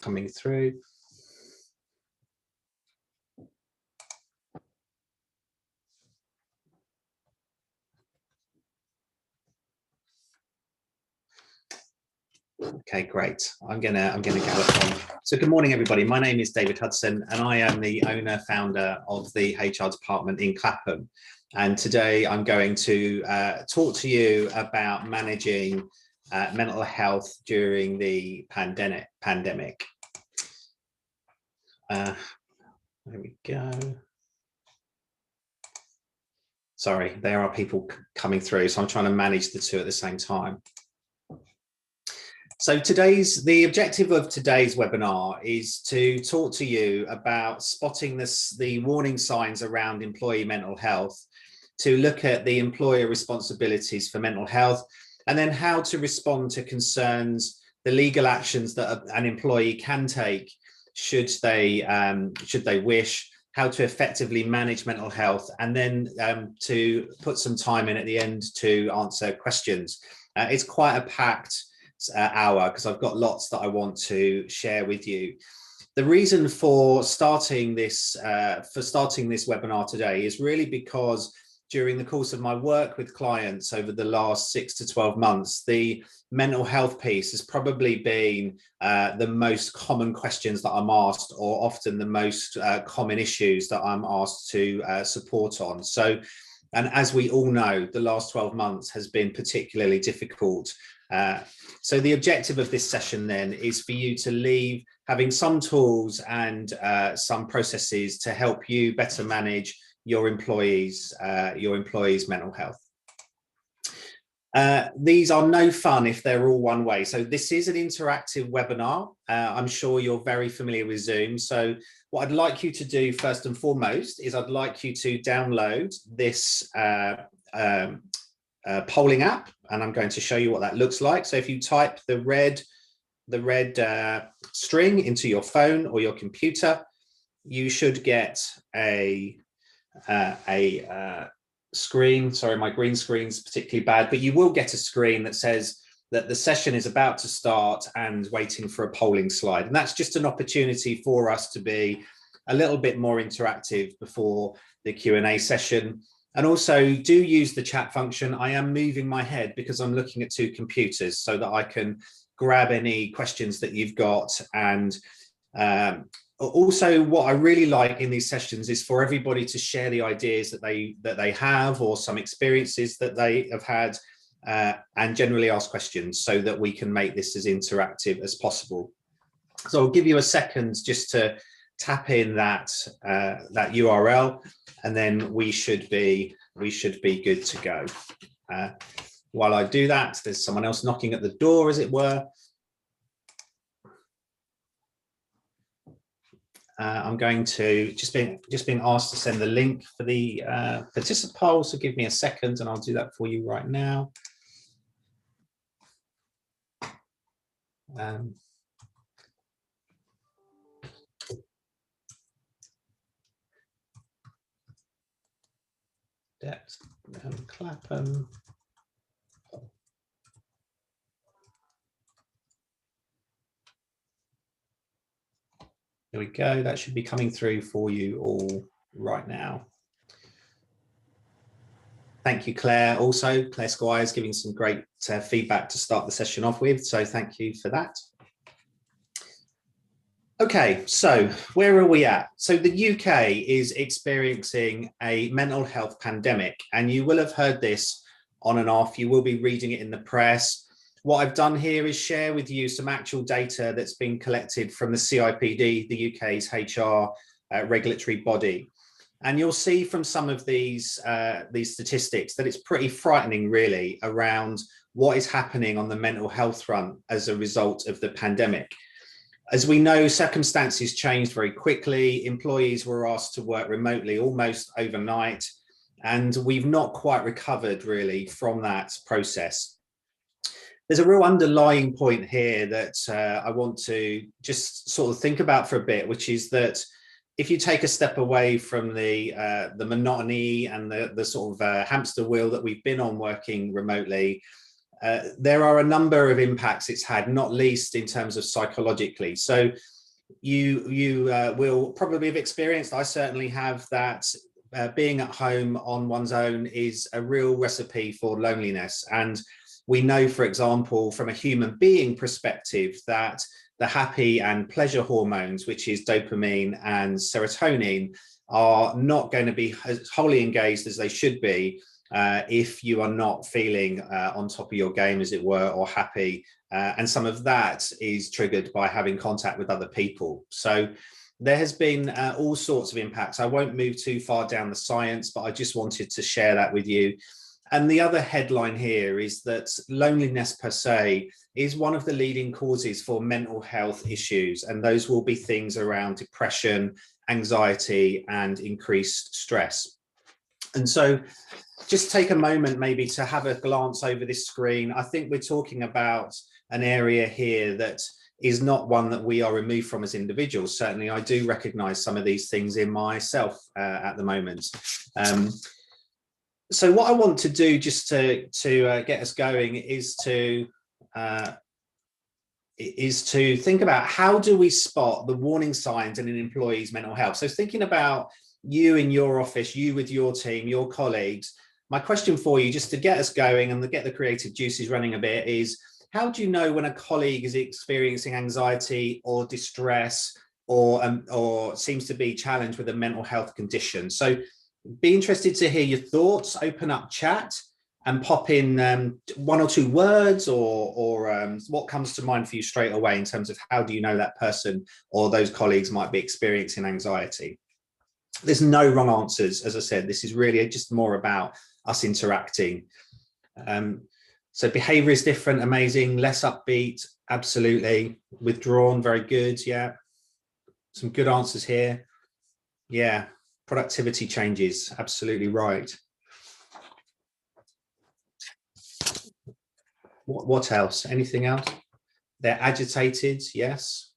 coming through. Okay, great. I'm gonna gallop on. So good morning, everybody. My name is David Hudson, and I am the owner, founder of the HR department in Clapham. And today I'm going to talk to you about managing mental health during the pandemic. There we go. Sorry, there are people coming through, so I'm trying to manage the two at the same time. So the objective of today's webinar is to talk to you about spotting the warning signs around employee mental health, to look at the employer responsibilities for mental health, and then how to respond to concerns, the legal actions that an employee can take should they wish, how to effectively manage mental health, and then to put some time in at the end to answer questions. It's quite a packed hour because I've got lots that I want to share with you. The reason for starting this webinar today is really because during the course of my work with clients over the last 6 to 12 months, the mental health piece has probably been the most common questions that I'm asked, or often the most common issues that I'm asked to support on. So, and as we all know, the last 12 months has been particularly difficult. So the objective of this session then is for you to leave having some tools and some processes to help you better manage your employees' mental health. These are no fun if they're all one way. So this is an interactive webinar. I'm sure you're very familiar with Zoom. So what I'd like you to do first and foremost is I'd like you to download this polling app, and I'm going to show you what that looks like. So if you type the red string into your phone or your computer, you should get a screen. Sorry, my green screen's particularly bad, but you will get a screen that says that the session is about to start and waiting for a polling slide. And that's just an opportunity for us to be a little bit more interactive before the Q&A session. And also do use the chat function. I am moving my head because I'm looking at two computers so that I can grab any questions that you've got. And also what I really like in these sessions is for everybody to share the ideas that they have, or some experiences that they have had, and generally ask questions so that we can make this as interactive as possible. So I'll give you a second just to tap in that URL, and then we should be good to go. While I do that, there's someone else knocking at the door, as it were. I'm going to just being asked to send the link for the participant poll, so give me a second and I'll do that for you right now. Clapham. There we go. That should be coming through for you all right now. Thank you, Claire. Also, Claire Squires giving some great feedback to start the session off with. So thank you for that. Okay, so where are we at? So the UK is experiencing a mental health pandemic, and you will have heard this on and off. You will be reading it in the press. What I've done here is share with you some actual data that's been collected from the CIPD, the UK's HR regulatory body. And you'll see from some of these statistics that it's pretty frightening, really, around what is happening on the mental health front as a result of the pandemic. As we know, circumstances changed very quickly. Employees were asked to work remotely almost overnight, and we've not quite recovered really from that process. There's a real underlying point here that I want to just sort of think about for a bit, which is that if you take a step away from the monotony and the sort of hamster wheel that we've been on working remotely, there are a number of impacts it's had, not least in terms of psychologically. So You will probably have experienced, I certainly have, that being at home on one's own is a real recipe for loneliness. And we know, for example, from a human being perspective, that the happy and pleasure hormones, which is dopamine and serotonin, are not going to be as wholly engaged as they should be if you are not feeling on top of your game, as it were, or happy. And some of that is triggered by having contact with other people. So there has been all sorts of impacts. I won't move too far down the science, but I just wanted to share that with you. And the other headline here is that loneliness per se is one of the leading causes for mental health issues. And those will be things around depression, anxiety, and increased stress. And so just take a moment maybe to have a glance over this screen. I think we're talking about an area here that is not one that we are removed from as individuals. Certainly, I do recognize some of these things in myself at the moment. So what I want to do just to get us going is to think about how do we spot the warning signs in an employee's mental health. So thinking about you in your office, you with your team, your colleagues, my question for you, just to get us going and to get the creative juices running a bit, is how do you know when a colleague is experiencing anxiety or distress or seems to be challenged with a mental health condition? So be interested to hear your thoughts. Open up chat and pop in one or two words or what comes to mind for you straight away in terms of how do you know that person or those colleagues might be experiencing anxiety. There's no wrong answers. As I said, this is really just more about us interacting. So behavior is different, amazing. Less upbeat, absolutely. Withdrawn, very good, yeah. Some good answers here. Yeah, productivity changes, absolutely right. What else? Anything else? They're agitated, yes.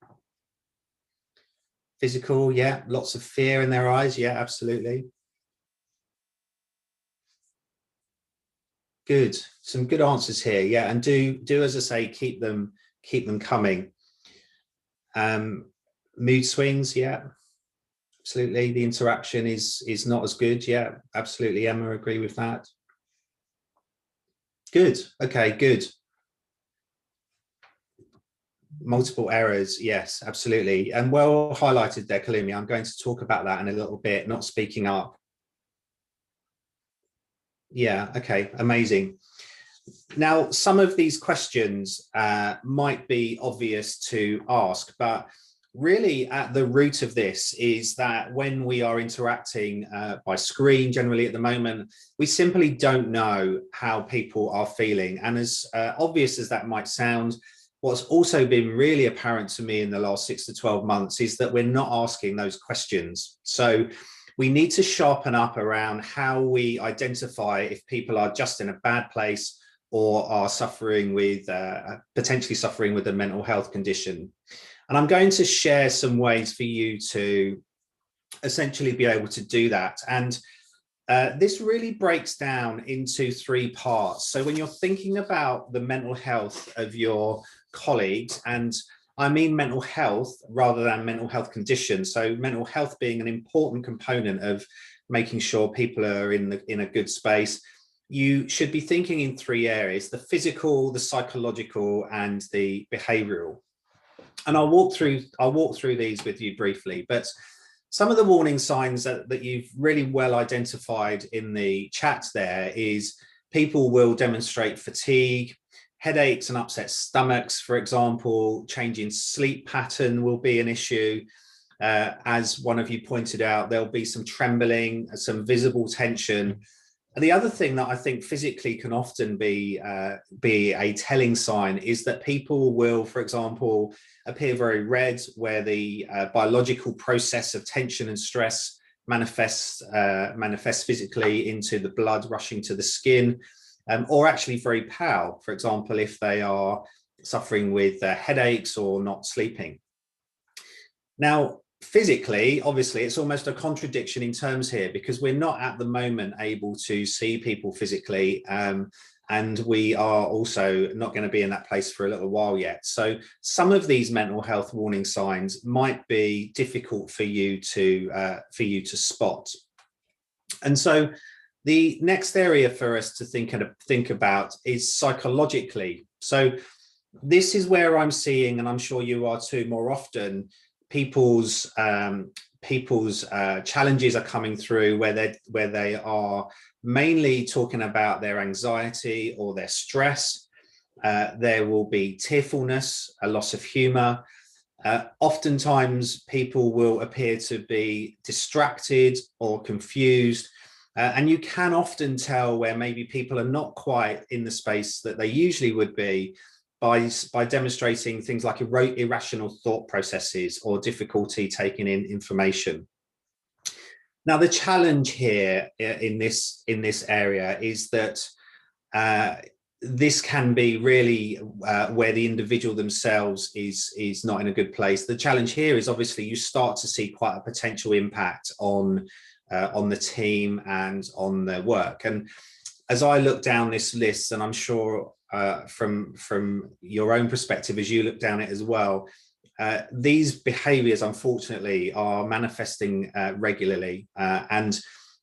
Physical, yeah. Lots of fear in their eyes, yeah, absolutely. Good, some good answers here, yeah. And do as I say, keep them coming. Mood swings, yeah, absolutely. The interaction is not as good, yeah, absolutely. Emma, agree with that. Good, okay, good. Multiple errors, yes, absolutely. And well highlighted there, Kalumi. I'm going to talk about that in a little bit, not speaking up. Yeah, okay, amazing. Now, some of these questions might be obvious to ask, but really at the root of this is that when we are interacting by screen, generally at the moment, we simply don't know how people are feeling. And as obvious as that might sound, what's also been really apparent to me in the last 6 to 12 months is that we're not asking those questions. So we need to sharpen up around how we identify if people are just in a bad place or are suffering with, potentially suffering with a mental health condition. And I'm going to share some ways for you to essentially be able to do that. And this really breaks down into 3 parts. So when you're thinking about the mental health of your colleagues, and I mean mental health rather than mental health conditions. So mental health being an important component of making sure people are in a good space, you should be thinking in 3 areas: the physical, the psychological, and the behavioral. And I'll walk through these with you briefly, but some of the warning signs that you've really well identified in the chat there is people will demonstrate fatigue, headaches and upset stomachs, for example. Changing sleep pattern will be an issue. As one of you pointed out, there'll be some trembling, some visible tension. And the other thing that I think physically can often be a telling sign is that people will, for example, appear very red, where the biological process of tension and stress manifests physically into the blood rushing to the skin, or actually very pale, for example, if they are suffering with headaches or not sleeping. Now, physically, obviously, it's almost a contradiction in terms here, because we're not at the moment able to see people physically. and we are also not going to be in that place for a little while yet. So some of these mental health warning signs might be difficult for you to spot. And so the next area for us to think about is psychologically. So this is where I'm seeing, and I'm sure you are too, more often, people's challenges are coming through where they are mainly talking about their anxiety or their stress. There will be tearfulness, a loss of humor. Oftentimes people will appear to be distracted or confused. And you can often tell where maybe people are not quite in the space that they usually would be by demonstrating things like irrational thought processes or difficulty taking in information. Now, the challenge here in this area is that this can be really where the individual themselves is not in a good place. The challenge here is obviously you start to see quite a potential impact on the team and on their work. And as I look down this list, and I'm sure from your own perspective as you look down it as well, these behaviors unfortunately are manifesting regularly, and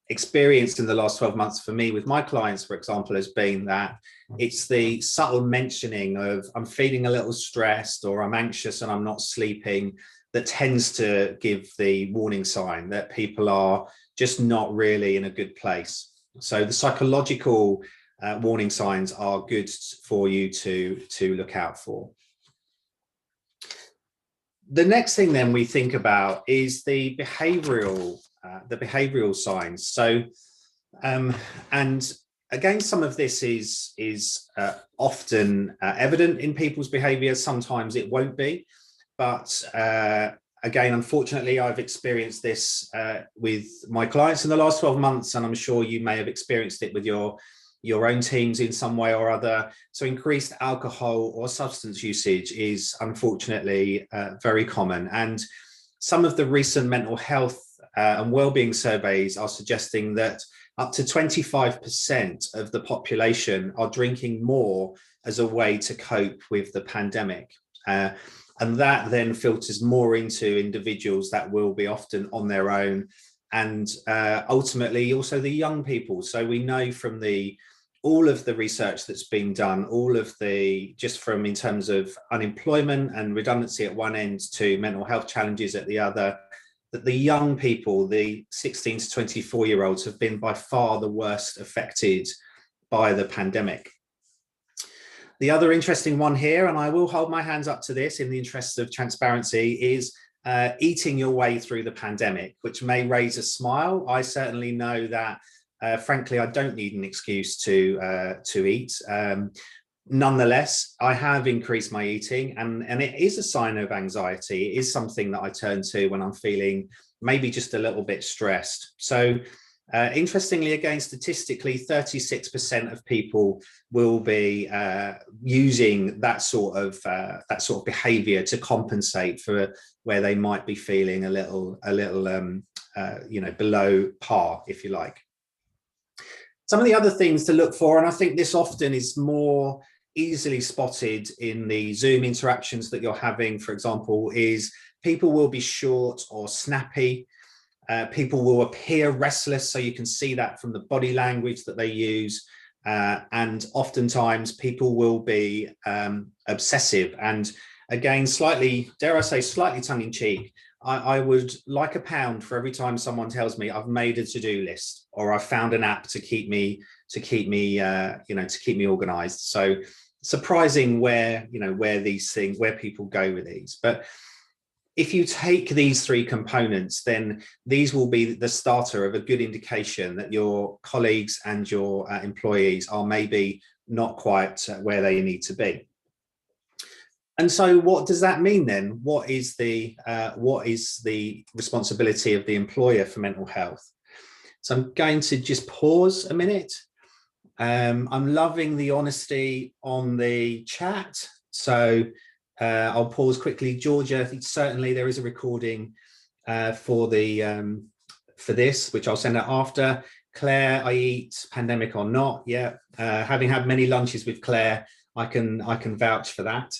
experience in the last 12 months for me with my clients, for example, has been that it's the subtle mentioning of I'm feeling a little stressed or I'm anxious and I'm not sleeping that tends to give the warning sign that people are just not really in a good place. So the psychological warning signs are good for you to look out for. The next thing then we think about is the behavioral signs. So, and again, some of this is often evident in people's behavior. Sometimes it won't be, but again, unfortunately, I've experienced this with my clients in the last 12 months, and I'm sure you may have experienced it with your own teams in some way or other. So increased alcohol or substance usage is unfortunately very common. And some of the recent mental health and wellbeing surveys are suggesting that up to 25% of the population are drinking more as a way to cope with the pandemic. And that then filters more into individuals that will be often on their own, and ultimately also the young people. So we know from all of the research that's been done, all of just from in terms of unemployment and redundancy at one end to mental health challenges at the other, that the young people, the 16 to 24-year-olds, have been by far the worst affected by the pandemic. The other interesting one here, and I will hold my hands up to this in the interest of transparency, is eating your way through the pandemic, which may raise a smile. I certainly know that, frankly, I don't need an excuse to eat. Nonetheless, I have increased my eating, and it is a sign of anxiety. It is something that I turn to when I'm feeling maybe just a little bit stressed. So interestingly, again, statistically, 36% of people will be using that sort of behavior to compensate for where they might be feeling a little below par, if you like. Some of the other things to look for, and I think this often is more easily spotted in the Zoom interactions that you're having, for example, is people will be short or snappy. People will appear restless, so you can see that from the body language that they use. And oftentimes people will be obsessive. And again, slightly, dare I say, slightly tongue-in-cheek, I would like £1 for every time someone tells me I've made a to-do list or I've found an app to keep me organized. So surprising where people go with these. But if you take these three components, then these will be the starter of a good indication that your colleagues and your employees are maybe not quite where they need to be. And so what does that mean then? What is the responsibility of the employer for mental health? So I'm going to just pause a minute. I'm loving the honesty on the chat. So I'll pause quickly. Georgia, certainly there is a recording for this, which I'll send out after. Claire, I eat pandemic or not. Yeah, Having had many lunches with Claire, I can vouch for that.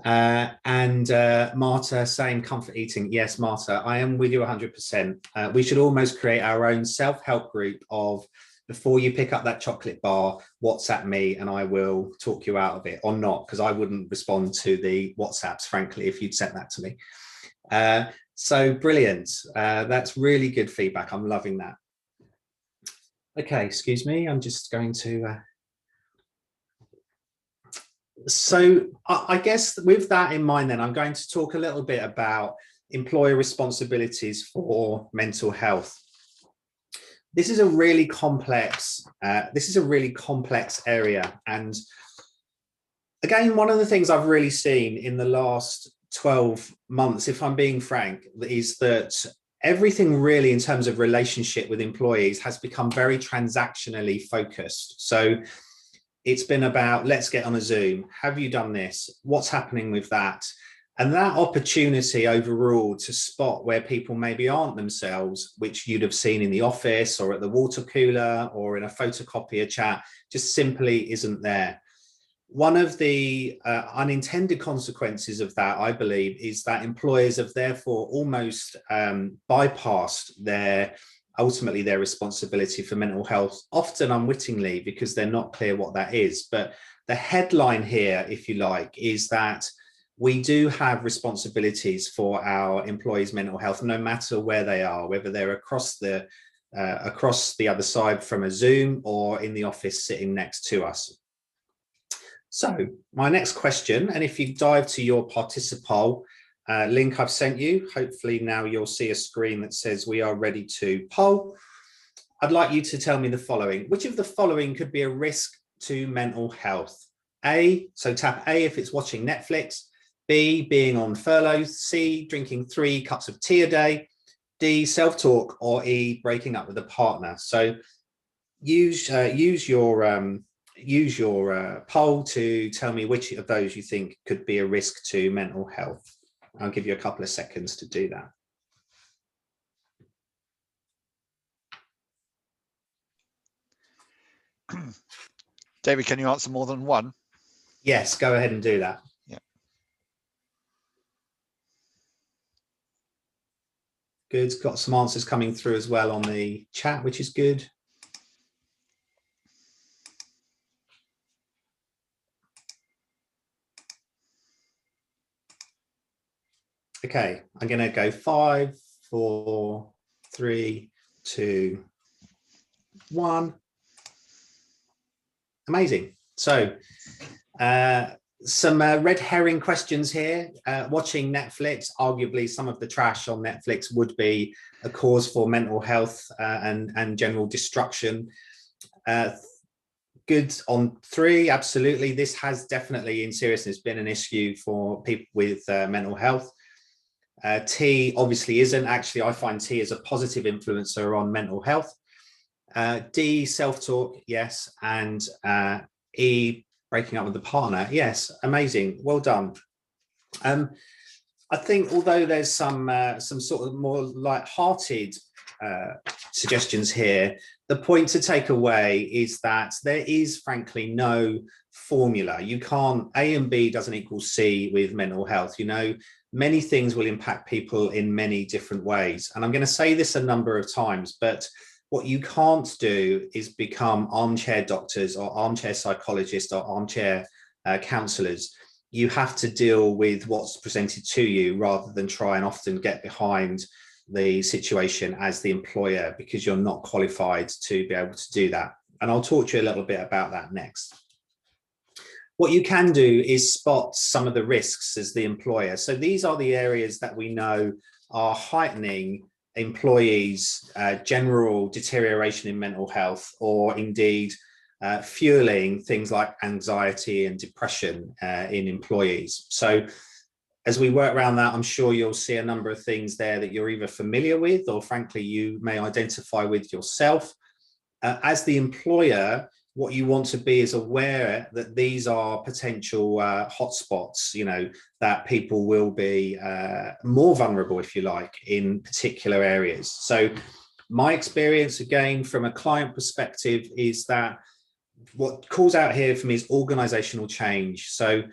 And Marta saying comfort eating. Yes, Marta, I am with you 100%. We should almost create our own self-help group of, before you pick up that chocolate bar, WhatsApp me and I will talk you out of it, or not, because I wouldn't respond to the WhatsApps, frankly, if you'd sent that to me. So brilliant. That's really good feedback. I'm loving that. Okay, excuse me. I'm just going to... So I guess with that in mind, then I'm going to talk a little bit about employer responsibilities for mental health. This is a really complex area. And again, one of the things I've really seen in the last 12 months, if I'm being frank, is that everything really in terms of relationship with employees has become very transactionally focused. So it's been about, let's get on a Zoom. Have you done this? What's happening with that? And that opportunity overall to spot where people maybe aren't themselves, which you'd have seen in the office or at the water cooler or in a photocopier chat, just simply isn't there. One of the unintended consequences of that, I believe, is that employers have therefore almost bypassed ultimately their responsibility for mental health, often unwittingly, because they're not clear what that is. But the headline here, if you like, is that we do have responsibilities for our employees' mental health, no matter where they are, whether they're across the other side from a Zoom or in the office sitting next to us. So my next question, and if you dive to your Participole link I've sent you, hopefully now you'll see a screen that says we are ready to poll. I'd like you to tell me the following. Which of the following could be a risk to mental health? A, so tap A if it's watching Netflix. B, being on furlough. C, drinking 3 cups of tea a day. D, self-talk. Or E, breaking up with a partner. So use your poll to tell me which of those you think could be a risk to mental health. I'll give you a couple of seconds to do that. David, can you answer more than one? Yes, go ahead and do that. Yeah. Good. Got some answers coming through as well on the chat, which is good. Okay, I'm going to go 5, 4, 3, 2, 1. Amazing. So some red herring questions here. Watching Netflix, arguably some of the trash on Netflix would be a cause for mental health and general destruction. Good on 3, absolutely. This has definitely in seriousness been an issue for people with mental health. Tea obviously isn't. Actually, I find tea as a positive influencer on mental health. D, self-talk, yes. And E, breaking up with the partner. Yes, amazing. Well done. I think although there's some sort of more light-hearted suggestions here, the point to take away is that there is frankly no formula. You can't, A and B doesn't equal C with mental health. You know, many things will impact people in many different ways. And I'm going to say this a number of times, but what you can't do is become armchair doctors or armchair psychologists or armchair counselors. You have to deal with what's presented to you rather than try and often get behind the situation as the employer, because you're not qualified to be able to do that. And I'll talk to you a little bit about that next. What you can do is spot some of the risks as the employer. So these are the areas that we know are heightening employees' general deterioration in mental health, or indeed fueling things like anxiety and depression in employees. So as we work around that, I'm sure you'll see a number of things there that you're either familiar with or frankly you may identify with yourself. As the employer, what you want to be is aware that these are potential hotspots, you know, that people will be more vulnerable, if you like, in particular areas. So my experience, again, from a client perspective, is that what calls out here for me is organizational change. So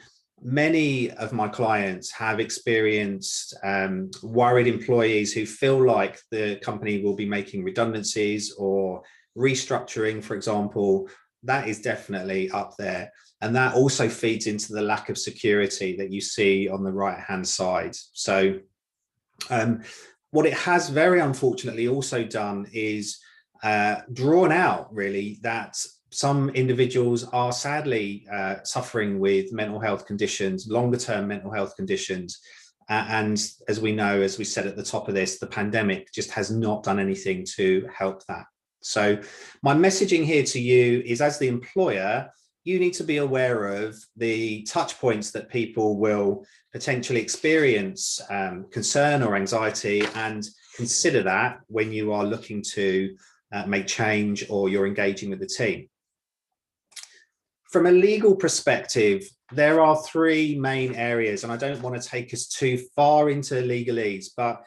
many of my clients have experienced worried employees who feel like the company will be making redundancies or restructuring, for example. That is definitely up there. And that also feeds into the lack of security that you see on the right-hand side. So what it has very unfortunately also done is drawn out really that some individuals are sadly suffering with mental health conditions, longer term mental health conditions. And as we know, as we said at the top of this, the pandemic just has not done anything to help that. So my messaging here to you is, as the employer, you need to be aware of the touch points that people will potentially experience concern or anxiety, and consider that when you are looking to make change or you're engaging with the team. From a legal perspective, there are three main areas, and I don't want to take us too far into legalese, but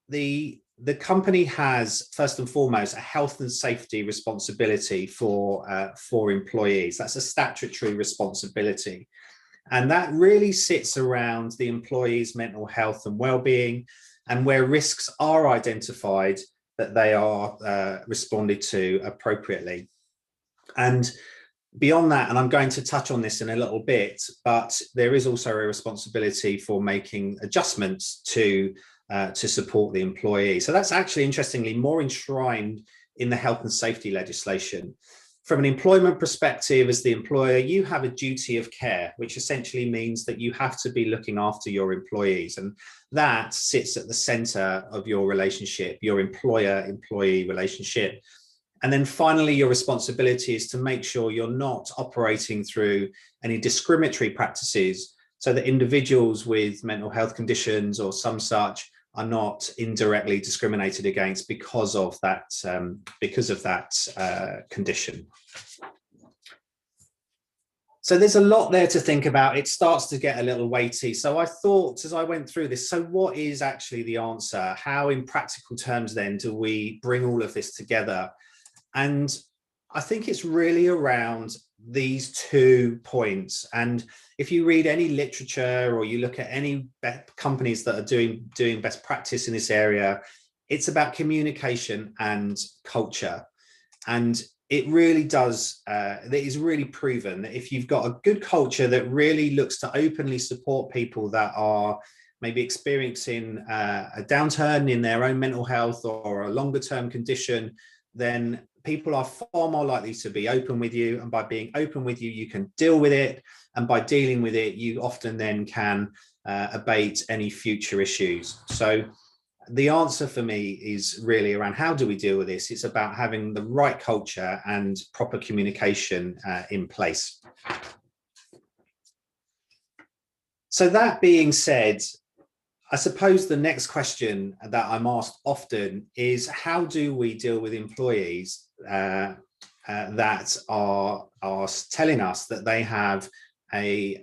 the company has, first and foremost, a health and safety responsibility for employees. That's a statutory responsibility. And that really sits around the employee's mental health and well-being, and where risks are identified, that they are responded to appropriately. And beyond that, and I'm going to touch on this in a little bit, but there is also a responsibility for making adjustments to support the employee. So that's actually, interestingly, more enshrined in the health and safety legislation. From an employment perspective, as the employer, you have a duty of care, which essentially means that you have to be looking after your employees. And that sits at the center of your relationship, your employer-employee relationship. And then finally, your responsibility is to make sure you're not operating through any discriminatory practices, so that individuals with mental health conditions or some such are not indirectly discriminated against because of that condition. So there's a lot there to think about. It starts to get a little weighty. So I thought, as I went through this, so what is actually the answer? How, in practical terms, then, do we bring all of this together? And I think it's really around these 2 points. And if you read any literature or you look at any companies that are doing best practice in this area, it's about communication and culture. And it really does, it is really proven that if you've got a good culture that really looks to openly support people that are maybe experiencing a downturn in their own mental health or a longer term condition, then people are far more likely to be open with you. And by being open with you, you can deal with it. And by dealing with it, you often then can abate any future issues. So the answer for me is really around, how do we deal with this? It's about having the right culture and proper communication in place. So that being said, I suppose the next question that I'm asked often is, how do we deal with employees that are telling us that they have a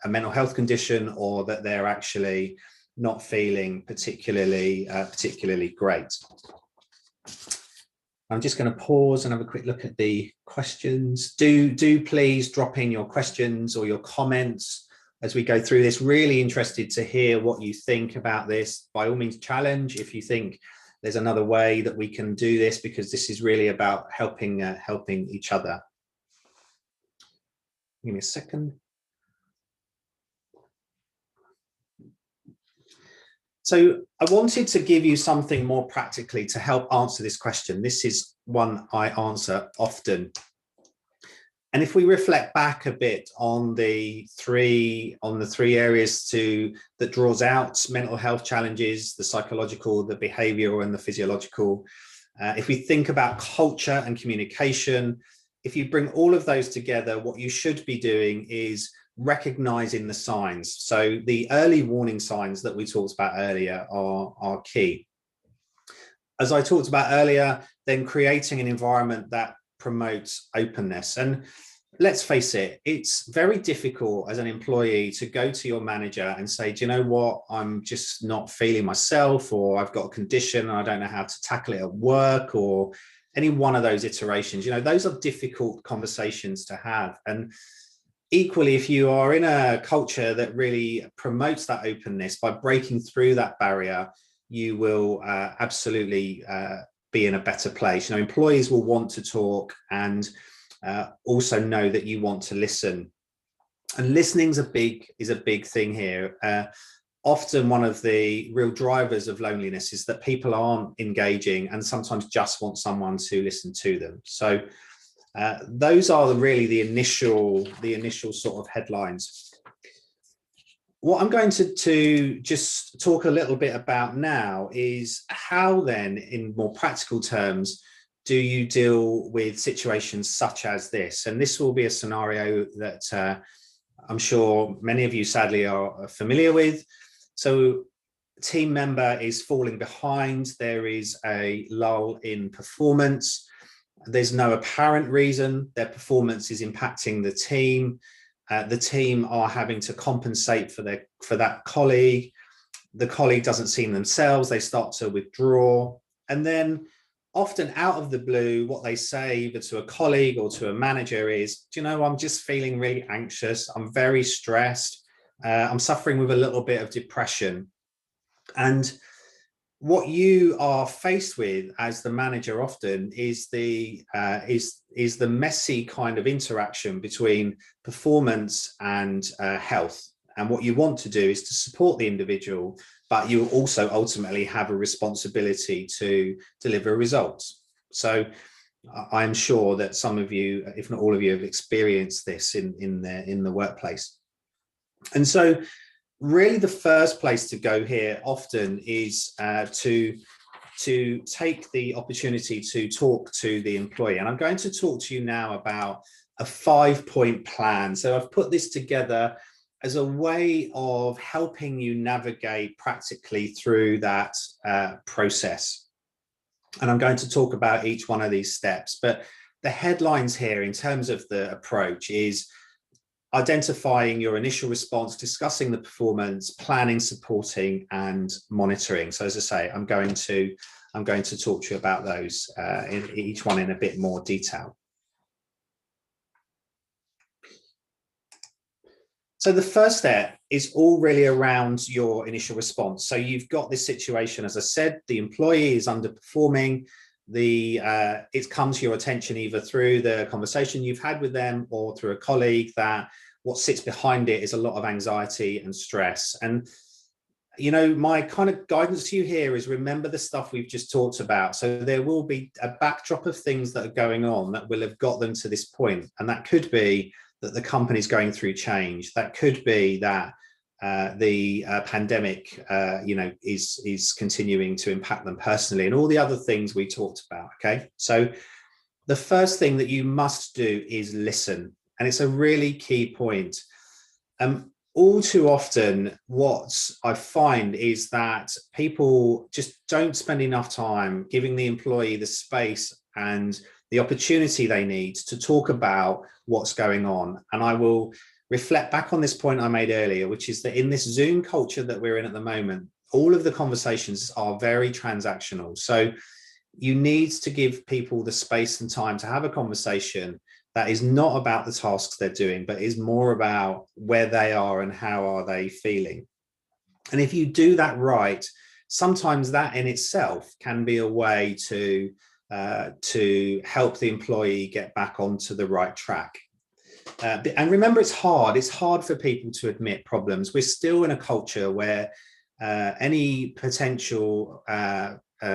mental health condition, or that they're actually not feeling particularly great? I'm just going to pause and have a quick look at the questions. Do please drop in your questions or your comments as we go through this. Really interested to hear what you think about this. By all means, challenge if you think there's another way that we can do this, because this is really about helping each other. Give me a second. So I wanted to give you something more practically to help answer this question. This is one I answer often. And if we reflect back a bit on the three areas that draws out mental health challenges, the psychological, the behavioral, and the physiological. If we think about culture and communication, if you bring all of those together, what you should be doing is recognizing the signs. So the early warning signs that we talked about earlier are key. As I talked about earlier, then creating an environment that promotes openness. And let's face it, it's very difficult as an employee to go to your manager and say, do you know what, I'm just not feeling myself, or I've got a condition and I don't know how to tackle it at work, or any one of those iterations, those are difficult conversations to have. And equally, if you are in a culture that really promotes that openness by breaking through that barrier, you will absolutely be in a better place. Employees will want to talk and also know that you want to listen. And listening is a big thing here. Often one of the real drivers of loneliness is that people aren't engaging and sometimes just want someone to listen to them. So those are really the initial sort of headlines. What I'm going to just talk a little bit about now is how then, in more practical terms, do you deal with situations such as this? And this will be a scenario that I'm sure many of you sadly are familiar with. So a team member is falling behind. There is a lull in performance. There's no apparent reason. Their performance is impacting the team. The team are having to compensate for that colleague. The colleague doesn't see themselves. They start to withdraw. And then often out of the blue, what they say either to a colleague or to a manager is, I'm just feeling really anxious. I'm very stressed. I'm suffering with a little bit of depression. And what you are faced with as the manager often is the messy kind of interaction between performance and health. And what you want to do is to support the individual, but you also ultimately have a responsibility to deliver results. So I'm sure that some of you, if not all of you, have experienced this in the workplace. And so really the first place to go here often is to take the opportunity to talk to the employee. And I'm going to talk to you now about a 5-point plan. So I've put this together as a way of helping you navigate practically through that process. And I'm going to talk about each one of these steps. But the headlines here in terms of the approach is identifying your initial response, discussing the performance, planning, supporting, and monitoring. So as I say, I'm going to talk to you about those, in each one in a bit more detail. So the first step is all really around your initial response. So you've got this situation, as I said, the employee is underperforming. It's come to your attention either through the conversation you've had with them or through a colleague that what sits behind it is a lot of anxiety and stress. And my kind of guidance to you here is remember the stuff we've just talked about. So there will be a backdrop of things that are going on that will have got them to this point. And that could be that the company's going through change. That could be that the pandemic, is continuing to impact them personally, and all the other things we talked about. Okay, so the first thing that you must do is listen, and it's a really key point. All too often, what I find is that people just don't spend enough time giving the employee the space and the opportunity they need to talk about what's going on. And I will reflect back on this point I made earlier, which is that in this Zoom culture that we're in at the moment, all of the conversations are very transactional. So you need to give people the space and time to have a conversation that is not about the tasks they're doing, but is more about where they are and how are they feeling. And if you do that right, sometimes that in itself can be a way to help the employee get back onto the right track. And remember, it's hard for people to admit problems. We're still in a culture where any potential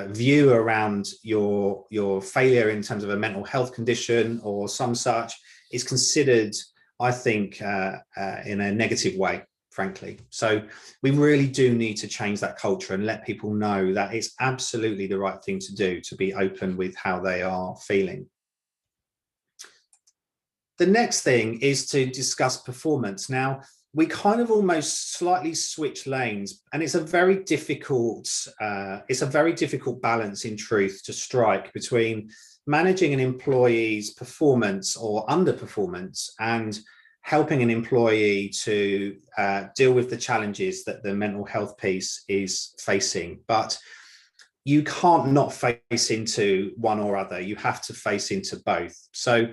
view around your failure in terms of a mental health condition or some such is considered, I think, in a negative way, frankly. So we really do need to change that culture and let people know that it's absolutely the right thing to do, to be open with how they are feeling. The next thing is to discuss performance. Now, we kind of almost slightly switch lanes, and it's a very difficult balance in truth to strike between managing an employee's performance or underperformance and helping an employee to deal with the challenges that the mental health piece is facing. But you can't not face into one or other. You have to face into both. So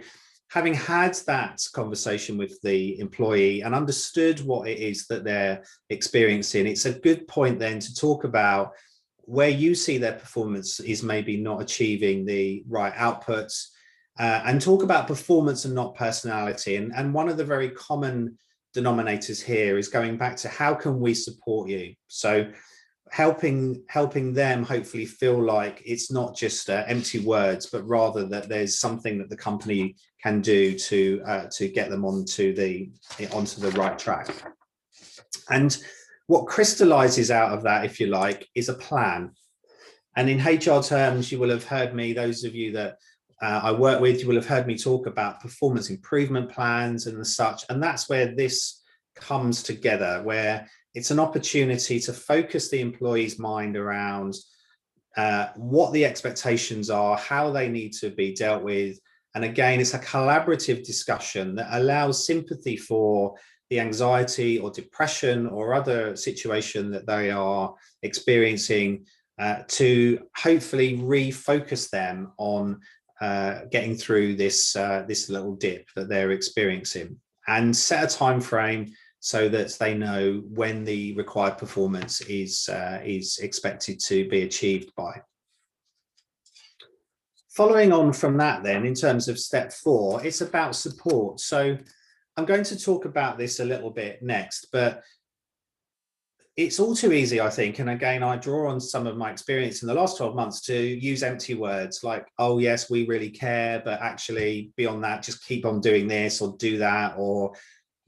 having had that conversation with the employee and understood what it is that they're experiencing, it's a good point then to talk about where you see their performance is maybe not achieving the right outputs, and talk about performance and not personality. And one of the very common denominators here is going back to how can we support you? So helping them hopefully feel like it's not just empty words, but rather that there's something that the company can do to get them onto the right track. And what crystallizes out of that, if you like, is a plan. And in HR terms, you will have heard me, those of you that I work with, you will have heard me talk about performance improvement plans and such. And that's where this comes together, where it's an opportunity to focus the employee's mind around what the expectations are, how they need to be dealt with. And again, it's a collaborative discussion that allows sympathy for the anxiety or depression or other situation that they are experiencing, to hopefully refocus them on getting through this little dip that they're experiencing, and set a time frame so that they know when the required performance is expected to be achieved by. Following on from that then, in terms of step 4, it's about support. So I'm going to talk about this a little bit next, but it's all too easy, I think. And again, I draw on some of my experience in the last 12 months to use empty words like, oh yes, we really care, but actually beyond that, just keep on doing this or do that, or,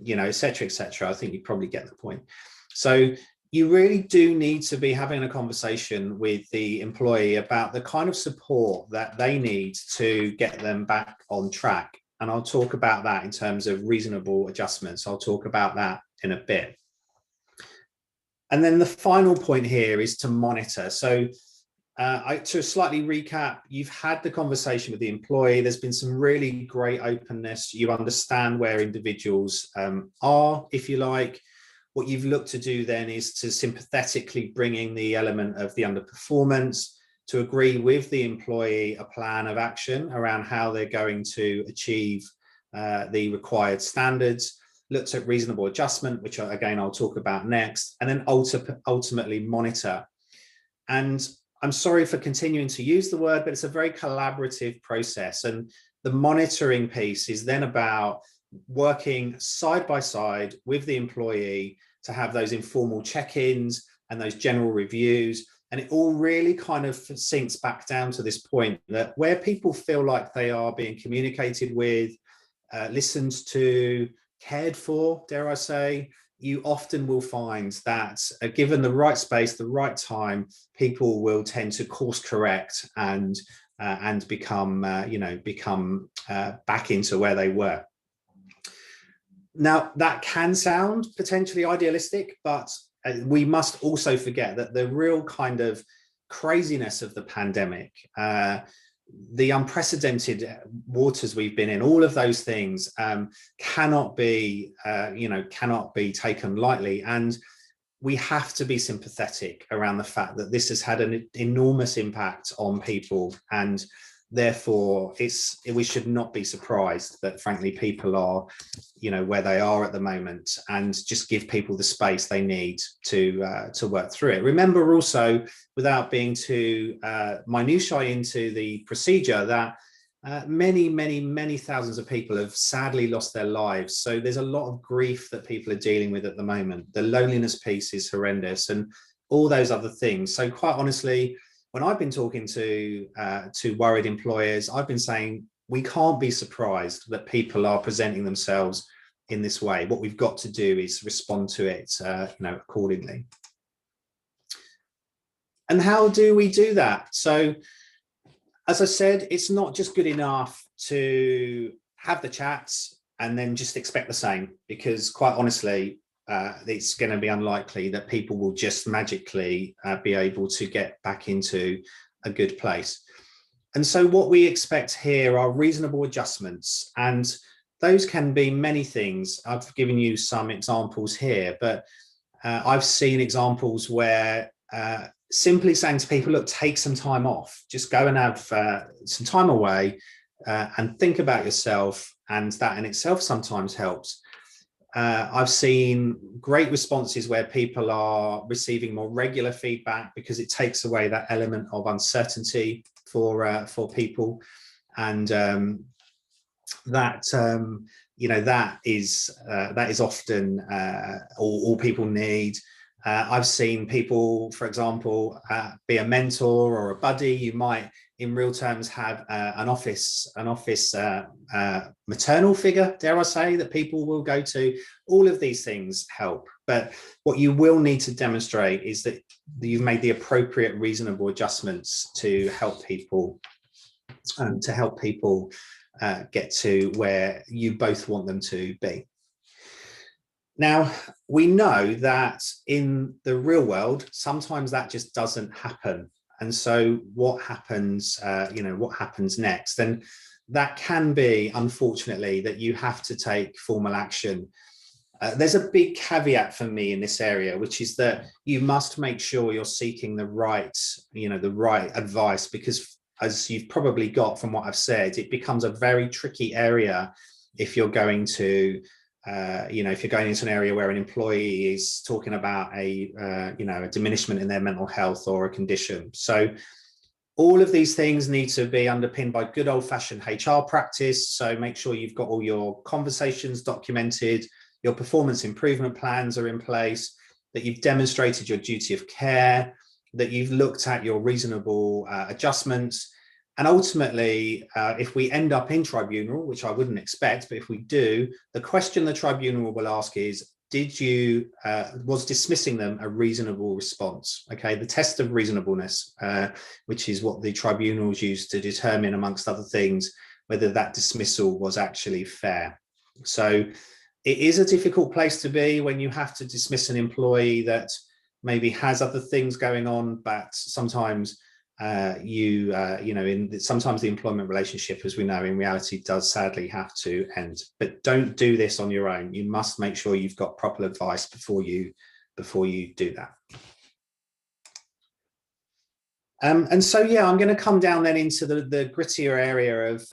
you know, et cetera, et cetera. I think you probably get the point. So you really do need to be having a conversation with the employee about the kind of support that they need to get them back on track. And I'll talk about that in terms of reasonable adjustments. I'll talk about that in a bit. And then the final point here is to monitor. So to slightly recap, you've had the conversation with the employee. There's been some really great openness. You understand where individuals are, if you like. What you've looked to do then is to sympathetically bring in the element of the underperformance, to agree with the employee a plan of action around how they're going to achieve the required standards, looked at reasonable adjustment, which again, I'll talk about next, and then ultimately monitor. And I'm sorry for continuing to use the word, but it's a very collaborative process. And the monitoring piece is then about working side by side with the employee to have those informal check-ins and those general reviews. And it all really kind of sinks back down to this point that where people feel like they are being communicated with, listened to, cared for, dare I say, you often will find that given the right space, the right time, people will tend to course correct and become back into where they were. Now, that can sound potentially idealistic, but we must also forget that the real kind of craziness of the pandemic, the unprecedented waters we've been in, all of those things cannot be taken lightly. And we have to be sympathetic around the fact that this has had an enormous impact on people, and therefore we should not be surprised that frankly people are where they are at the moment, and just give people the space they need to work through it. Remember also, without being too minutiae into the procedure, that many thousands of people have sadly lost their lives. So there's a lot of grief that people are dealing with at the moment. The loneliness piece is horrendous, and all those other things. So quite honestly, when I've been talking to worried employers, I've been saying we can't be surprised that people are presenting themselves in this way. What we've got to do is respond to it, accordingly. And how do we do that? So, as I said, it's not just good enough to have the chats and then just expect the same, because quite honestly, it's going to be unlikely that people will just magically be able to get back into a good place. And so what we expect here are reasonable adjustments, and those can be many things. I've given you some examples here, but I've seen examples where simply saying to people, look, take some time off, just go and have some time away and think about yourself. And that in itself sometimes helps. I've seen great responses where people are receiving more regular feedback because it takes away that element of uncertainty for people, and that is often all people need. I've seen people, for example, be a mentor or a buddy. You might, in real terms, have an office maternal figure, dare I say, that people will go to. All of these things help, but what you will need to demonstrate is that you've made the appropriate, reasonable adjustments to help people get to where you both want them to be. Now, we know that in the real world, sometimes that just doesn't happen. And so what happens, what happens next? And that can be, unfortunately, that you have to take formal action. There's a big caveat for me in this area, which is that you must make sure you're seeking the right advice, because as you've probably got from what I've said, it becomes a very tricky area if you're going to if you're going into an area where an employee is talking about a diminishment in their mental health or a condition. So all of these things need to be underpinned by good old-fashioned HR practice. So make sure you've got all your conversations documented, your performance improvement plans are in place, that you've demonstrated your duty of care, that you've looked at your reasonable adjustments. And ultimately, if we end up in tribunal, which I wouldn't expect, but if we do, the question the tribunal will ask is, was dismissing them a reasonable response? Okay, the test of reasonableness, which is what the tribunals use to determine, amongst other things, whether that dismissal was actually fair. So it is a difficult place to be when you have to dismiss an employee that maybe has other things going on, but sometimes sometimes the employment relationship, as we know, in reality does sadly have to end. But don't do this on your own. You must make sure you've got proper advice before you do that. And so, yeah, I'm going to come down then into the grittier area of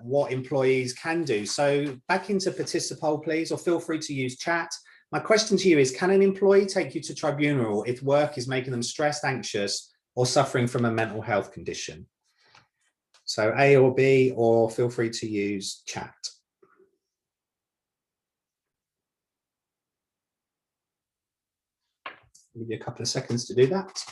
what employees can do. So back into Participole, please, or feel free to use chat. My question to you is, can an employee take you to tribunal if work is making them stressed, anxious, or suffering from a mental health condition? So A or B, or feel free to use chat. I'll give you a couple of seconds to do that.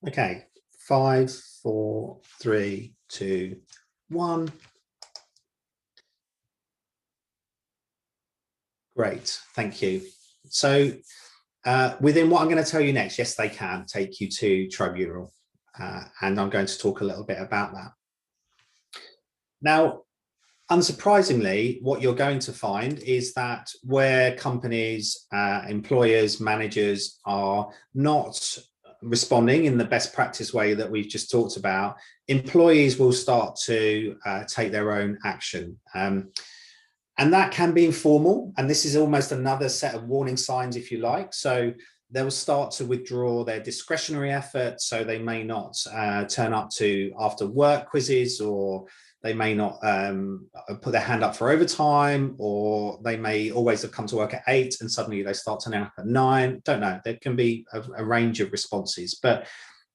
Okay, 5, 4, 3, 2, 1. Great, thank you. So within what I'm going to tell you next, yes, they can take you to tribunal, and I'm going to talk a little bit about that. Now, unsurprisingly, what you're going to find is that where companies, employers, managers are not responding in the best practice way that we've just talked about, employees will start to take their own action. And that can be informal, and this is almost another set of warning signs, if you like. So they will start to withdraw their discretionary effort, so they may not turn up to after work quizzes, or they may not put their hand up for overtime, or they may always have come to work at 8 and suddenly they start turning up at 9. Don't know, there can be a range of responses, but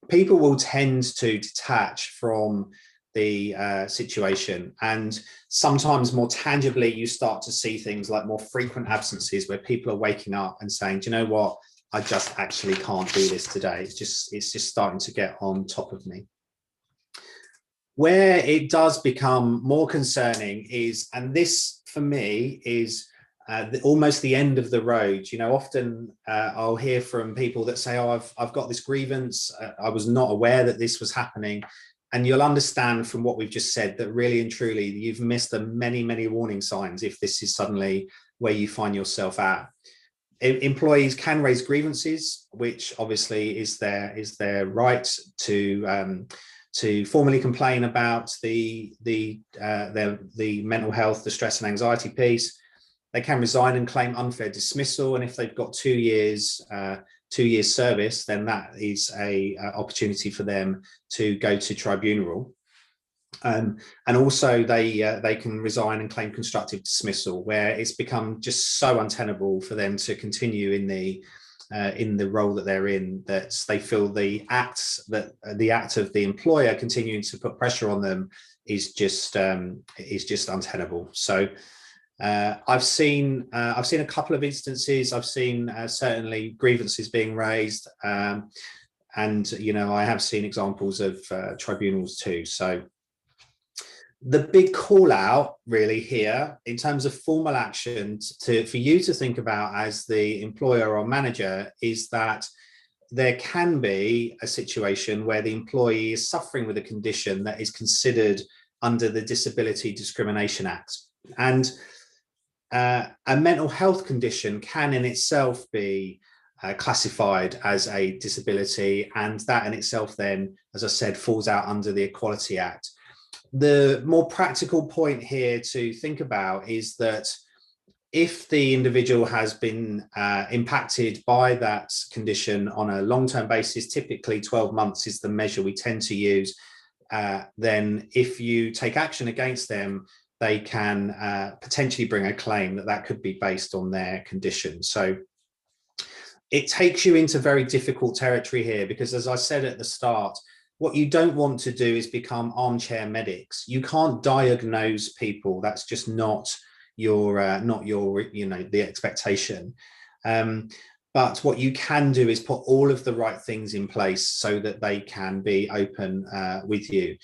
people will tend to detach from the situation. And sometimes more tangibly, you start to see things like more frequent absences where people are waking up and saying, do you know what, I just actually can't do this today. It's just starting to get on top of me. Where it does become more concerning is, and this for me is almost the end of the road. You know, often I'll hear from people that say, oh, I've got this grievance. I was not aware that this was happening. And you'll understand from what we've just said that really and truly you've missed the many, many warning signs if this is suddenly where you find yourself at. Employees can raise grievances, which obviously is their right formally complain about the mental health, the stress and anxiety piece. They can resign and claim unfair dismissal, and if they've got 2 years 2 years service, then that is a opportunity for them to go to tribunal. And also they can resign and claim constructive dismissal, where it's become just so untenable for them to continue in the role that they're in, that they feel the act of the employer continuing to put pressure on them is just untenable. So I've seen a couple of instances. I've seen certainly grievances being raised, and I have seen examples of tribunals too. So the big call out really here in terms of formal action for you to think about as the employer or manager is that there can be a situation where the employee is suffering with a condition that is considered under the Disability Discrimination Act. And a mental health condition can in itself be classified as a disability, and that in itself then, as I said, falls out under the Equality Act. The more practical point here to think about is that if the individual has been impacted by that condition on a long-term basis, typically 12 months is the measure we tend to use, then if you take action against them, they can potentially bring a claim that could be based on their condition. So it takes you into very difficult territory here, because as I said at the start, what you don't want to do is become armchair medics. You can't diagnose people. That's just not your the expectation. But what you can do is put all of the right things in place so that they can be open with you.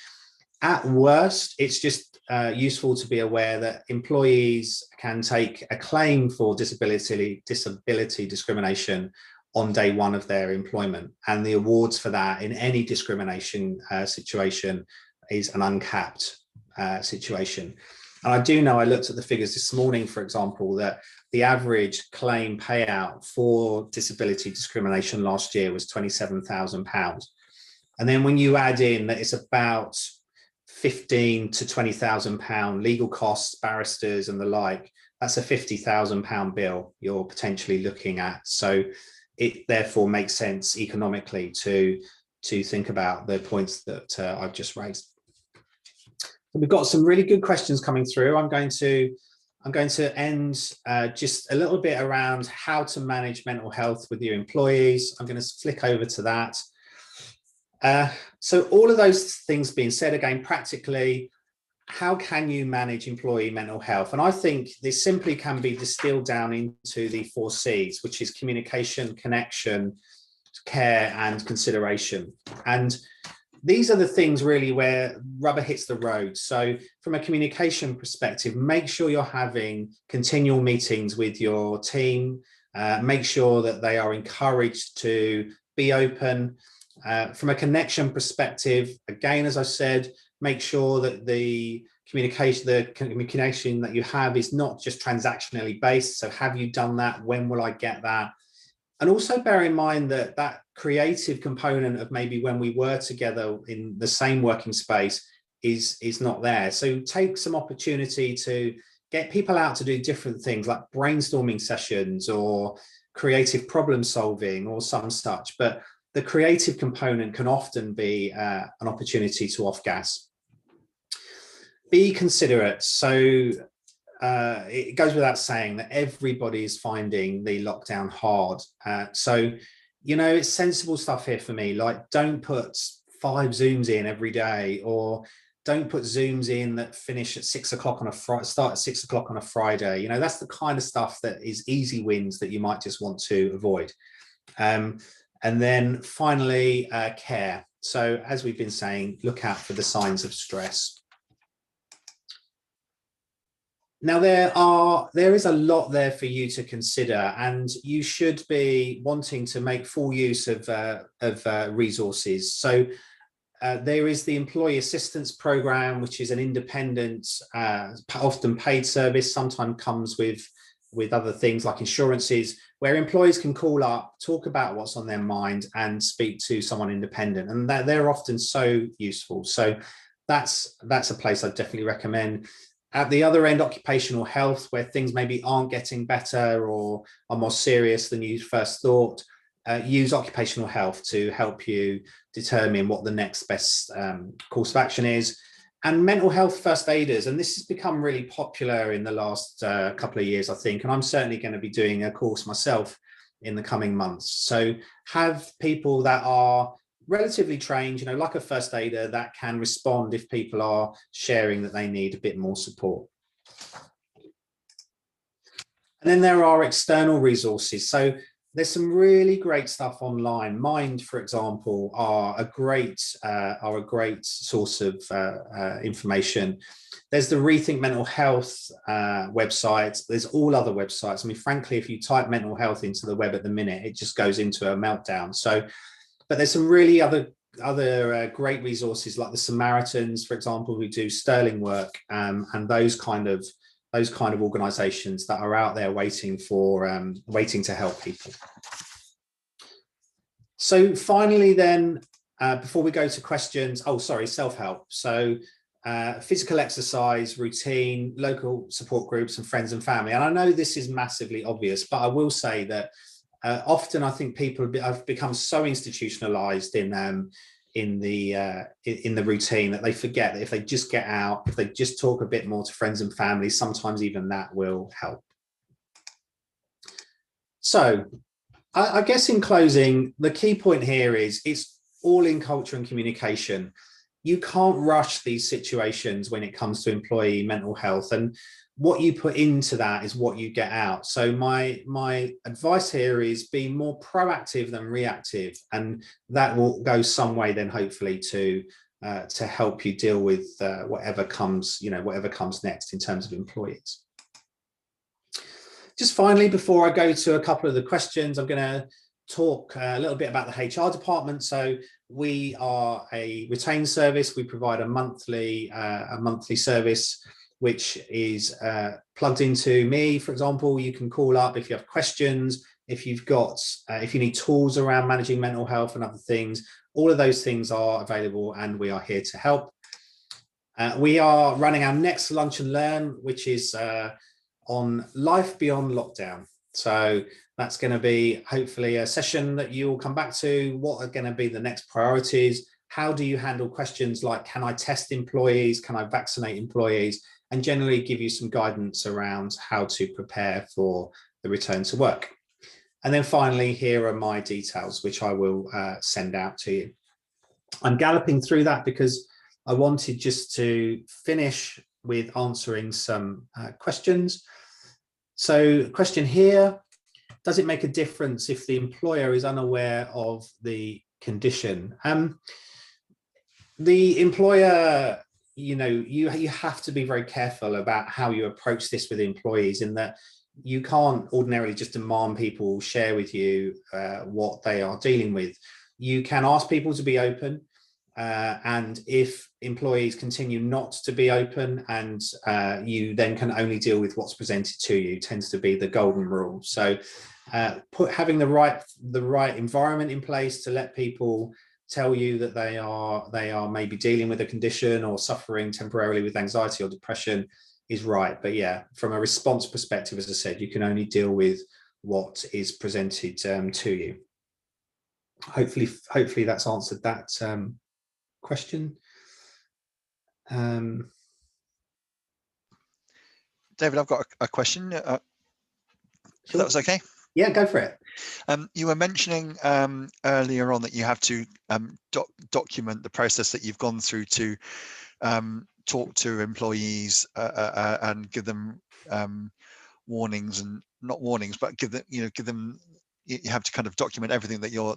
At worst, it's just useful to be aware that employees can take a claim for disability discrimination on day one of their employment, and the awards for that in any discrimination situation is an uncapped situation. And I do know, I looked at the figures this morning, for example, that the average claim payout for disability discrimination last year was £27,000. And then when you add in that it's about £15,000 to £20,000 legal costs, barristers and the like, that's a £50,000 bill you're potentially looking at. So it therefore makes sense economically to think about the points that I've just raised. We've got some really good questions coming through. I'm going to end just a little bit around how to manage mental health with your employees. I'm going to flick over to that. So all of those things being said, again, practically, how can you manage employee mental health? And I think this simply can be distilled down into the 4 C's, which is communication, connection, care, and consideration. And these are the things really where rubber hits the road. So from a communication perspective, make sure you're having continual meetings with your team. Make sure that they are encouraged to be open. From a connection perspective, again, as I said, make sure that the communication that you have is not just transactionally based. So have you done that? When will I get that? And also bear in mind that that creative component of maybe when we were together in the same working space is not there. So take some opportunity to get people out to do different things like brainstorming sessions or creative problem solving or some such. But the creative component can often be an opportunity to off gas. Be considerate. So it goes without saying that everybody is finding the lockdown hard. So, it's sensible stuff here for me, like don't put 5 Zooms in every day, or don't put Zooms in that finish at 6 o'clock on a Friday, start at 6 o'clock on a Friday. That's the kind of stuff that is easy wins that you might just want to avoid. And then finally, care. So as we've been saying, look out for the signs of stress. Now, there is a lot there for you to consider, and you should be wanting to make full use of resources. So there is the Employee Assistance Programme, which is an independent, often paid service, sometimes comes with other things like insurances, where employees can call up, talk about what's on their mind, and speak to someone independent. And they're often so useful. So that's a place I definitely recommend. At the other end, occupational health, where things maybe aren't getting better or are more serious than you first thought. Use occupational health to help you determine what the next best course of action is. And mental health first aiders, and this has become really popular in the last couple of years, I think, and I'm certainly going to be doing a course myself in the coming months. So have people that are relatively trained, you know, like a first aider, that can respond if people are sharing that they need a bit more support. And then there are external resources. So there's some really great stuff online. Mind, for example, are a great source of information. There's the Rethink Mental Health website. There's all other websites. I mean, frankly, if you type mental health into the web at the minute, it just goes into a meltdown. So, but there's some really other great resources like the Samaritans, for example, who do sterling work, and those kind of organizations that are out there waiting to help people. So finally then, before we go to questions, self-help. So physical exercise, routine, local support groups, and friends and family. And I know this is massively obvious, but I will say that often I think people have become so institutionalized in the routine that they forget that if they just get out, if they just talk a bit more to friends and family, sometimes even that will help. So I guess in closing, the key point here is it's all in culture and communication. You can't rush these situations when it comes to employee mental health, and what you put into that is what you get out. So my advice here is be more proactive than reactive, and that will go some way then hopefully to help you deal with whatever comes next in terms of employees. Just finally, before I go to a couple of the questions, I'm going to talk a little bit about the HR department. So we are a retained service. We provide a monthly service, which is plugged into me. For example, you can call up if you have questions, if you need tools around managing mental health and other things. All of those things are available, and we are here to help. We are running our next Lunch and Learn, which is on life beyond lockdown. So that's going to be hopefully a session that you will come back to. What are going to be the next priorities? How do you handle questions like, can I test employees? Can I vaccinate employees? And generally give you some guidance around how to prepare for the return to work. And then finally, here are my details, which I will send out to you. I'm galloping through that because I wanted just to finish with answering some questions. So question here, does it make a difference if the employer is unaware of the condition? The employer, you have to be very careful about how you approach this with employees, in that you can't ordinarily just demand people share with you what they are dealing with. You can ask people to be open, and if employees continue not to be open, and you then can only deal with what's presented to you, tends to be the golden rule. So having the right environment in place to let people tell you that they are maybe dealing with a condition or suffering temporarily with anxiety or depression is right. But yeah, from a response perspective, as I said, you can only deal with what is presented to you. Hopefully that's answered that question. David, I've got a question. Sure. If that was okay? Yeah, go for it. You were mentioning earlier on that you have to document the process that you've gone through to talk to employees and give them warnings, and not warnings, but give them. You have to kind of document everything that you're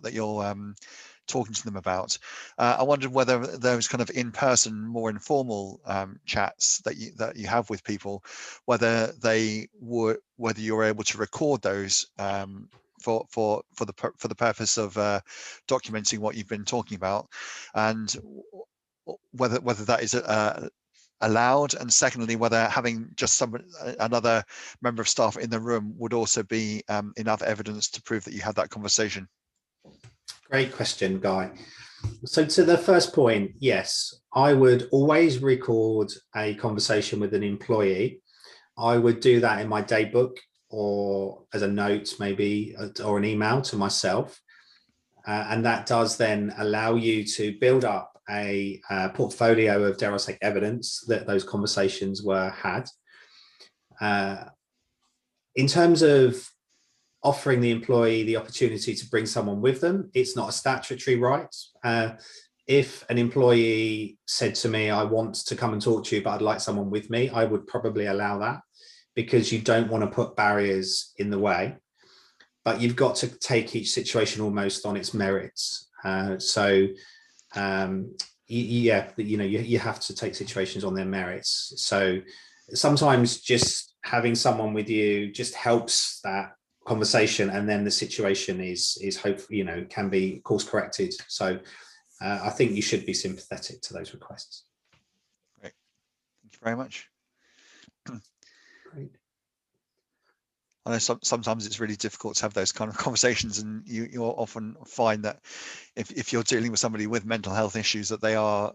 talking to them about. I wondered whether those kind of in-person, more informal chats that you have with people, whether you're able to record those for the purpose of documenting what you've been talking about, and whether that is allowed, and secondly, whether having just another member of staff in the room would also be enough evidence to prove that you had that conversation. Great question, Guy. So to the first point, yes, I would always record a conversation with an employee. I would do that in my day book or as a note maybe, or an email to myself. And that does then allow you to build up a portfolio of, dare I say, evidence that those conversations were had. In terms of offering the employee the opportunity to bring someone with them, it's not a statutory right. If an employee said to me, I want to come and talk to you, but I'd like someone with me, I would probably allow that, because you don't want to put barriers in the way. But you've got to take each situation almost on its merits. You have to take situations on their merits. So sometimes just having someone with you just helps that conversation, and then the situation is hopefully, can be course corrected. So I think you should be sympathetic to those requests. Great, thank you very much. Great. I know sometimes it's really difficult to have those kind of conversations, and you'll often find that if you're dealing with somebody with mental health issues, that they are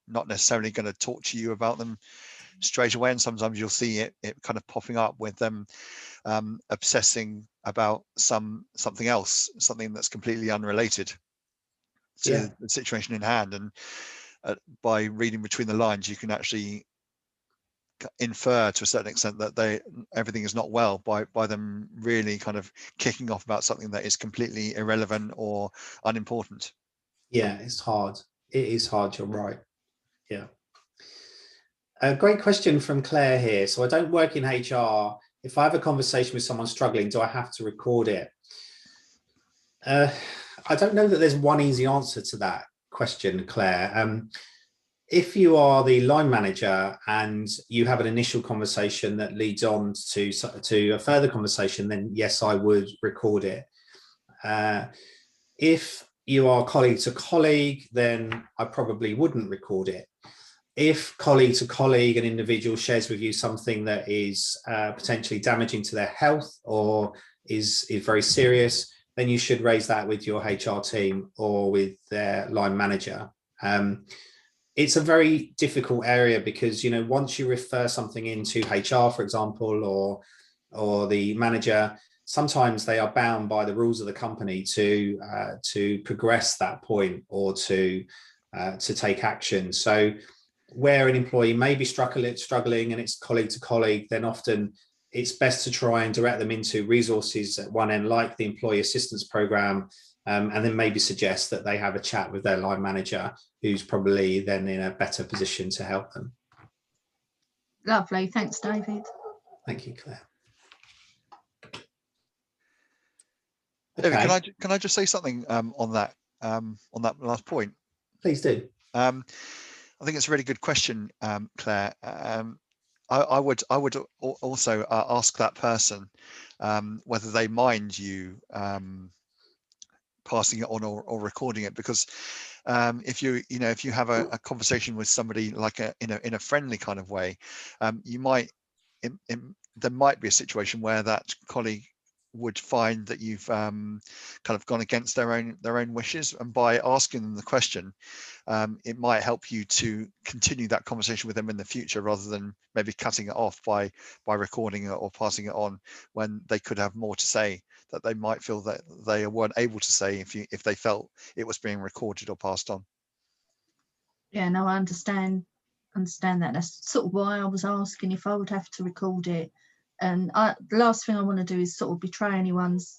not necessarily going to talk to you about them straight away, and sometimes you'll see it kind of popping up with them obsessing about something else, something that's completely unrelated to the situation in hand. And by reading between the lines, you can actually infer to a certain extent that everything is not well by them really kind of kicking off about something that is completely irrelevant or unimportant. Yeah, it's hard. It is hard, you're right. Yeah. A great question from Claire here. So I don't work in HR. If I have a conversation with someone struggling, do I have to record it? I don't know that there's one easy answer to that question, Claire. If you are the line manager and you have an initial conversation that leads on to a further conversation, then yes, I would record it. If you are colleague to colleague, then I probably wouldn't record it. If colleague to colleague, an individual shares with you something that is potentially damaging to their health or is very serious, then you should raise that with your HR team or with their line manager. It's a very difficult area because, once you refer something into HR, for example, or the manager, sometimes they are bound by the rules of the company to progress that point or to take action. So where an employee may be struggling and it's colleague to colleague, then often it's best to try and direct them into resources at one end, like the employee assistance program, and then maybe suggest that they have a chat with their line manager, who's probably then in a better position to help them. Lovely, thanks, David. Thank you, Claire. David, Okay. can I just say something on that last point? Please do. I think it's a really good question, Claire. I would also ask that person whether they mind you passing it on or recording it, because if you have a conversation with somebody like in a friendly kind of way, there might be a situation where that colleague would find that you've kind of gone against their own wishes, and by asking them the question, it might help you to continue that conversation with them in the future, rather than maybe cutting it off by recording it or passing it on when they could have more to say that they might feel that they weren't able to say if they felt it was being recorded or passed on. Yeah, no, I understand that. That's sort of why I was asking if I would have to record it. And the last thing I want to do is sort of betray anyone's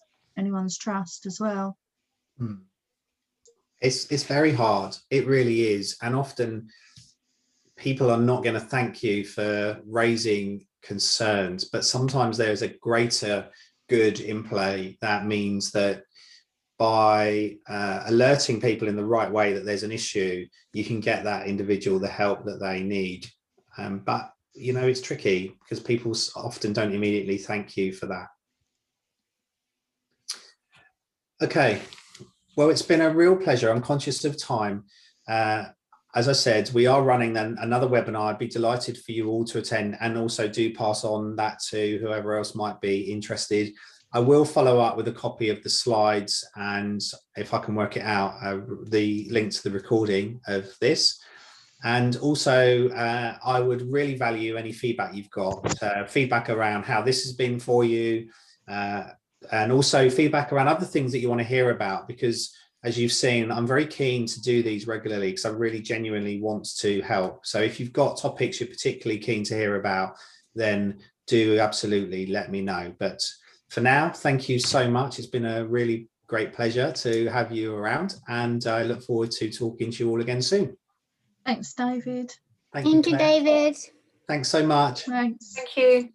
trust as well. It's very hard. It really is. And often people are not going to thank you for raising concerns, but sometimes there's a greater good in play. That means that by alerting people in the right way that there's an issue, you can get that individual the help that they need. But it's tricky because people often don't immediately thank you for that. Okay, well, it's been a real pleasure. I'm conscious of time. as I said, we are running then another webinar. I'd be delighted for you all to attend, and also do pass on that to whoever else might be interested. I will follow up with a copy of the slides, and if I can work it out, the link to the recording of this. And also, I would really value any feedback you've got, feedback around how this has been for you, and also feedback around other things that you want to hear about, because as you've seen, I'm very keen to do these regularly because I really genuinely want to help. So if you've got topics you're particularly keen to hear about, then do absolutely let me know. But for now, thank you so much. It's been a really great pleasure to have you around, and I look forward to talking to you all again soon. Thanks, David. Thank you, Claire. David. Thanks so much. Thanks. Thank you.